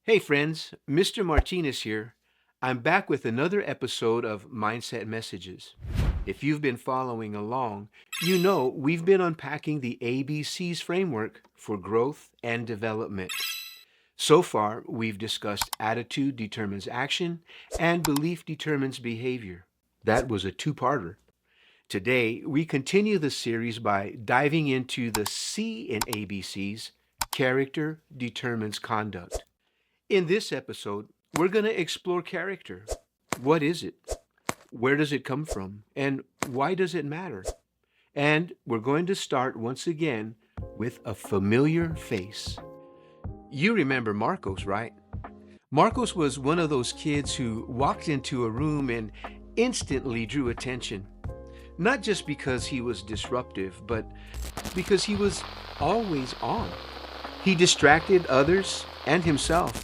Hey friends, Mr. Martinez here. I'm back with another episode of Mindset Messages. If you've been following along, you know we've been unpacking the ABCs framework for growth and development. So far, we've discussed attitude determines action and belief determines behavior. That was a two-parter. Today, we continue the series by diving into the C in ABCs, character determines conduct. In this episode, we're going to explore character. What is it? Where does it come from? And why does it matter? And we're going to start once again with a familiar face. You remember Marcos, right? Marcos was one of those kids who walked into a room and instantly drew attention. Not just because he was disruptive, but because he was always on. He distracted others and himself.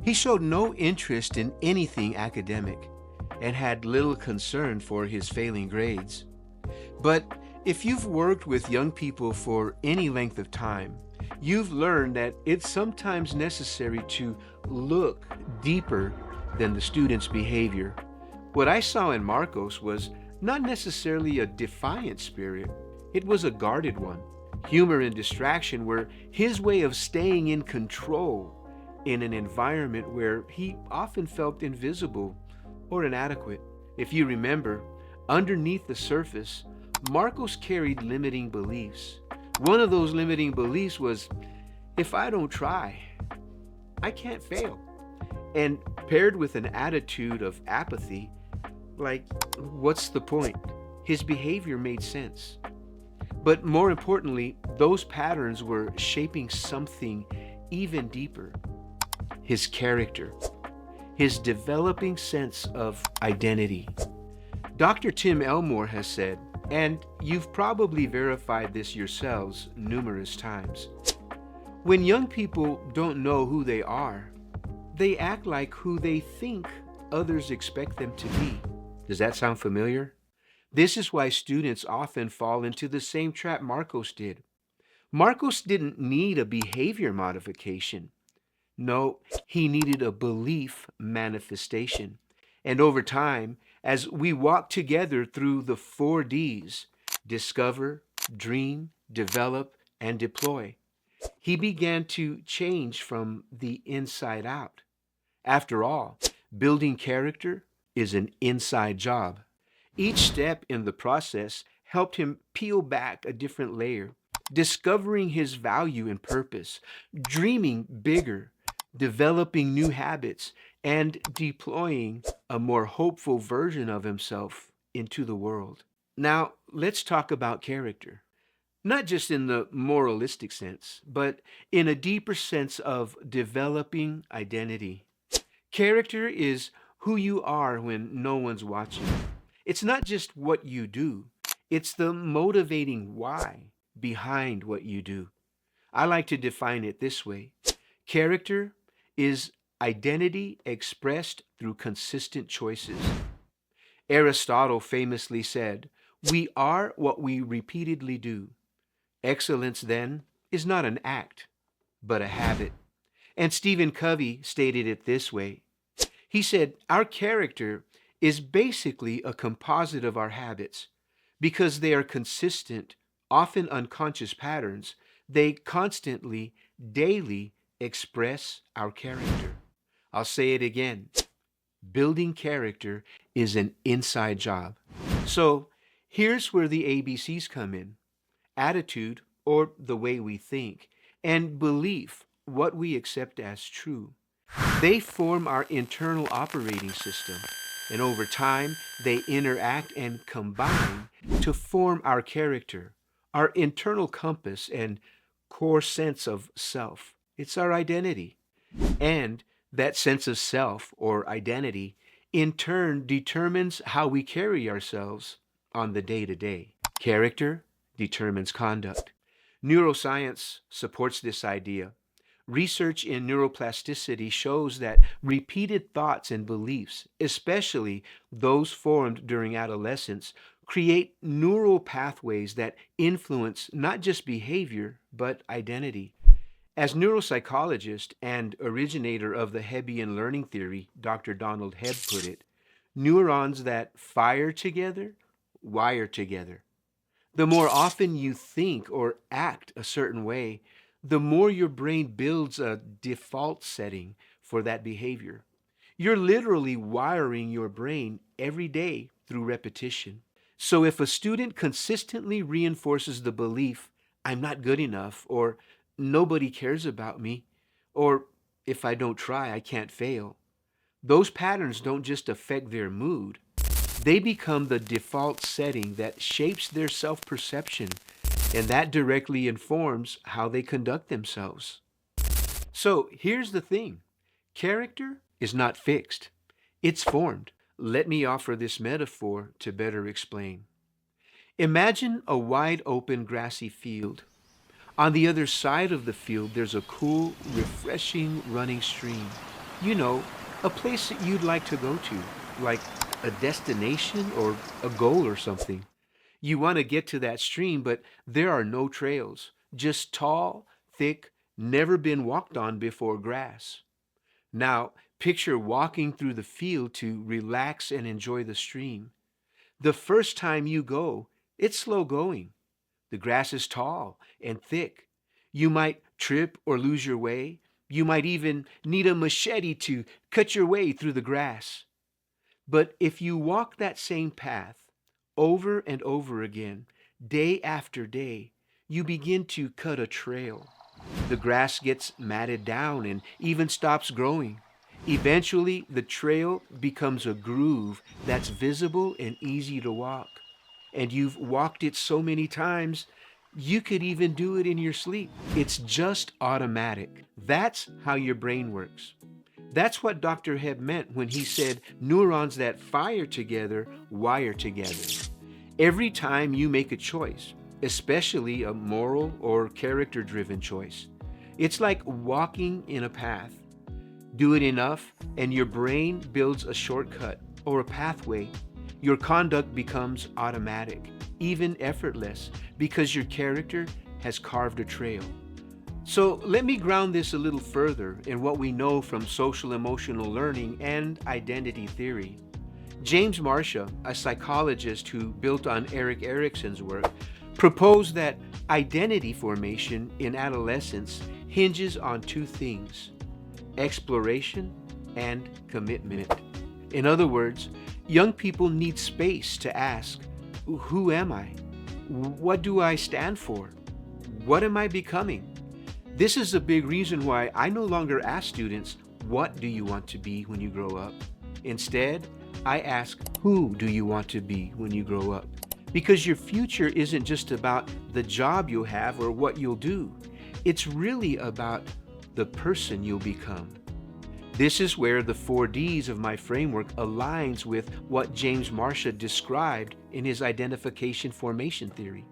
He showed no interest in anything academic and had little concern for his failing grades. But if you've worked with young people for any length of time, you've learned that it's sometimes necessary to look deeper than the student's behavior. What I saw in Marcos was not necessarily a defiant spirit, it was a guarded one. Humor and distraction were his way of staying in control in an environment where he often felt invisible or inadequate. If you remember, underneath the surface, Marcos carried limiting beliefs. One of those limiting beliefs was, if I don't try, I can't fail. And paired with an attitude of apathy, like, what's the point? His behavior made sense. But more importantly, those patterns were shaping something even deeper. His character, his developing sense of identity. Dr. Tim Elmore has said, and you've probably verified this yourselves numerous times, when young people don't know who they are, they act like who they think others expect them to be. Does that sound familiar? This is why students often fall into the same trap Marcos did. Marcos didn't need a behavior modification. No, he needed a belief manifestation. And over time, as we walk together through the 4Ds, discover, dream, develop, and deploy, he began to change from the inside out. After all, building character is an inside job. Each step in the process helped him peel back a different layer, discovering his value and purpose, dreaming bigger, developing new habits, and deploying a more hopeful version of himself into the world. Now, let's talk about character. Not just in the moralistic sense, but in a deeper sense of developing identity. Character is who you are when no one's watching. It's not just what you do, it's the motivating why behind what you do. I like to define it this way: character is identity expressed through consistent choices. Aristotle famously said, "We are what we repeatedly do." Excellence, then, is not an act, but a habit. And Stephen Covey stated it this way. He said, "Our character is basically a composite of our habits. Because they are consistent, often unconscious patterns, they constantly, daily express our character." I'll say it again. Building character is an inside job. So here's where the ABCs come in: attitude, or the way we think, and belief, what we accept as true. They form our internal operating system, and over time, they interact and combine to form our character, our internal compass, and core sense of self. It's our identity. And that sense of self or identity, in turn, determines how we carry ourselves on the day to day. Character determines conduct. Neuroscience supports this idea. Research in neuroplasticity shows that repeated thoughts and beliefs, especially those formed during adolescence, create neural pathways that influence not just behavior, but identity. As neuropsychologist and originator of the Hebbian learning theory, Dr. Donald Hebb put it, neurons that fire together, wire together. The more often you think or act a certain way, the more your brain builds a default setting for that behavior. You're literally wiring your brain every day through repetition. So if a student consistently reinforces the belief, I'm not good enough, or nobody cares about me, or if I don't try, I can't fail, those patterns don't just affect their mood, they become the default setting that shapes their self perception, and that directly informs how they conduct themselves. So here's the thing, character is not fixed, it's formed. Let me offer this metaphor to better explain. Imagine a wide open grassy field. On the other side of the field, there's a cool, refreshing running stream. You know, a place that you'd like to go to, like a destination or a goal or something. You want to get to that stream, but there are no trails, just tall, thick, never been walked on before grass. Now, picture walking through the field to relax and enjoy the stream. The first time you go, it's slow going. The grass is tall and thick. You might trip or lose your way. You might even need a machete to cut your way through the grass. But if you walk that same path over and over again, day after day, you begin to cut a trail. The grass gets matted down and even stops growing. Eventually, the trail becomes a groove that's visible and easy to walk. And you've walked it so many times, you could even do it in your sleep. It's just automatic. That's how your brain works. That's what Dr. Hebb meant when he said neurons that fire together, wire together. Every time you make a choice, especially a moral or character-driven choice, it's like walking in a path. Do it enough, and your brain builds a shortcut or a pathway. Your conduct becomes automatic, even effortless, because your character has carved a trail. So let me ground this a little further in what we know from social emotional learning and identity theory. James Marcia, a psychologist who built on Erik Erikson's work, proposed that identity formation in adolescence hinges on two things: exploration and commitment. In other words, young people need space to ask, who am I? What do I stand for? What am I becoming? This is a big reason why I no longer ask students, what do you want to be when you grow up? Instead, I ask, who do you want to be when you grow up? Because your future isn't just about the job you'll have or what you'll do. It's really about the person you'll become. This is where the 4Ds of my framework aligns with what James Marcia described in his identification formation theory.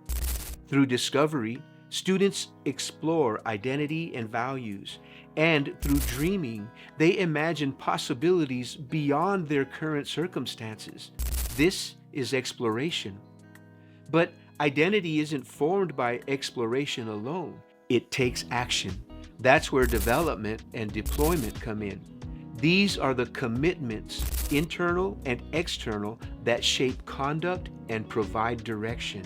Through discovery, students explore identity and values, and through dreaming, they imagine possibilities beyond their current circumstances. This is exploration. But identity isn't formed by exploration alone. It takes action. That's where development and deployment come in. These are the commitments, internal and external, that shape conduct and provide direction.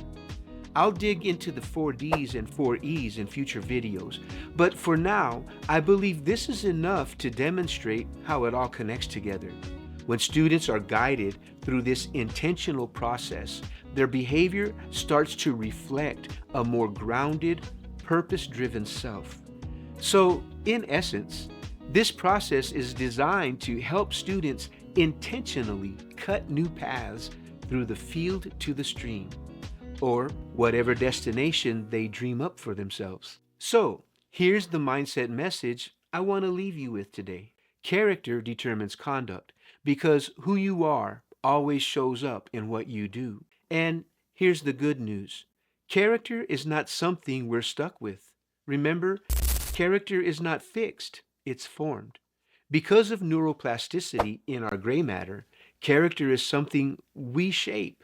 I'll dig into the 4Ds and 4Es in future videos, but for now, I believe this is enough to demonstrate how it all connects together. When students are guided through this intentional process, their behavior starts to reflect a more grounded, purpose-driven self. So, in essence, this process is designed to help students intentionally cut new paths through the field to the stream, or whatever destination they dream up for themselves. So, here's the mindset message I want to leave you with today. Character determines conduct, because who you are always shows up in what you do. And here's the good news. Character is not something we're stuck with. Remember, character is not fixed, it's formed. Because of neuroplasticity in our gray matter, character is something we shape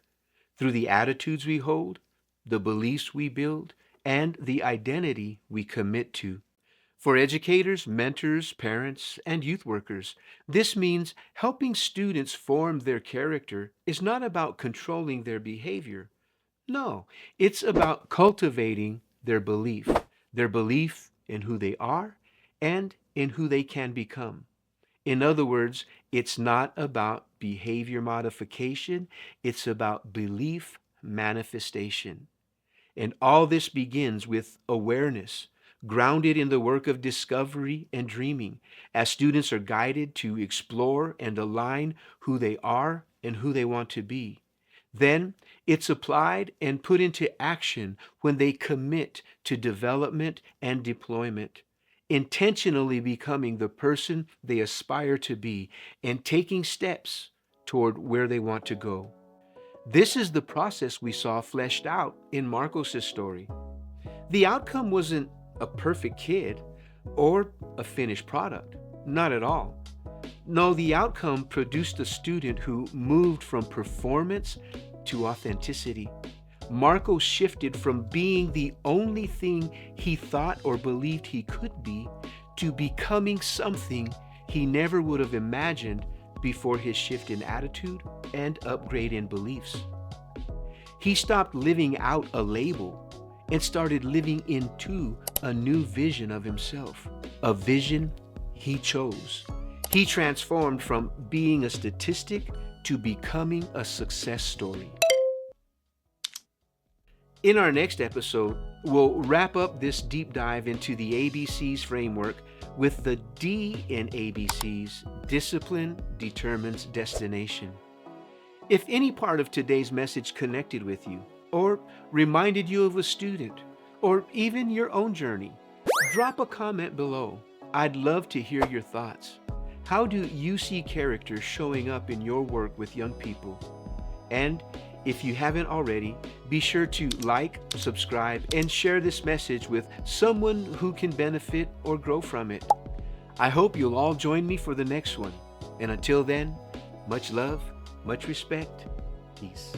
through the attitudes we hold, the beliefs we build, and the identity we commit to. For educators, mentors, parents, and youth workers, this means helping students form their character is not about controlling their behavior. No, it's about cultivating their belief in who they are and in who they can become. In other words, it's not about behavior modification, it's about belief manifestation. And all this begins with awareness, grounded in the work of discovery and dreaming, as students are guided to explore and align who they are and who they want to be. Then it's applied and put into action when they commit to development and deployment, intentionally becoming the person they aspire to be and taking steps toward where they want to go. This is the process we saw fleshed out in Marcos' story. The outcome wasn't a perfect kid or a finished product. Not at all. No, the outcome produced a student who moved from performance to authenticity. Marcos shifted from being the only thing he thought or believed he could be to becoming something he never would have imagined before his shift in attitude and upgrade in beliefs. He stopped living out a label and started living into a new vision of himself, a vision he chose. He transformed from being a statistic to becoming a success story. In our next episode, we'll wrap up this deep dive into the ABCs framework with the D in ABCs, discipline determines destination. If any part of today's message connected with you, or reminded you of a student, or even your own journey, drop a comment below. I'd love to hear your thoughts. How do you see character showing up in your work with young people? And if you haven't already, be sure to like, subscribe, and share this message with someone who can benefit or grow from it. I hope you'll all join me for the next one. And until then, much love, much respect, peace.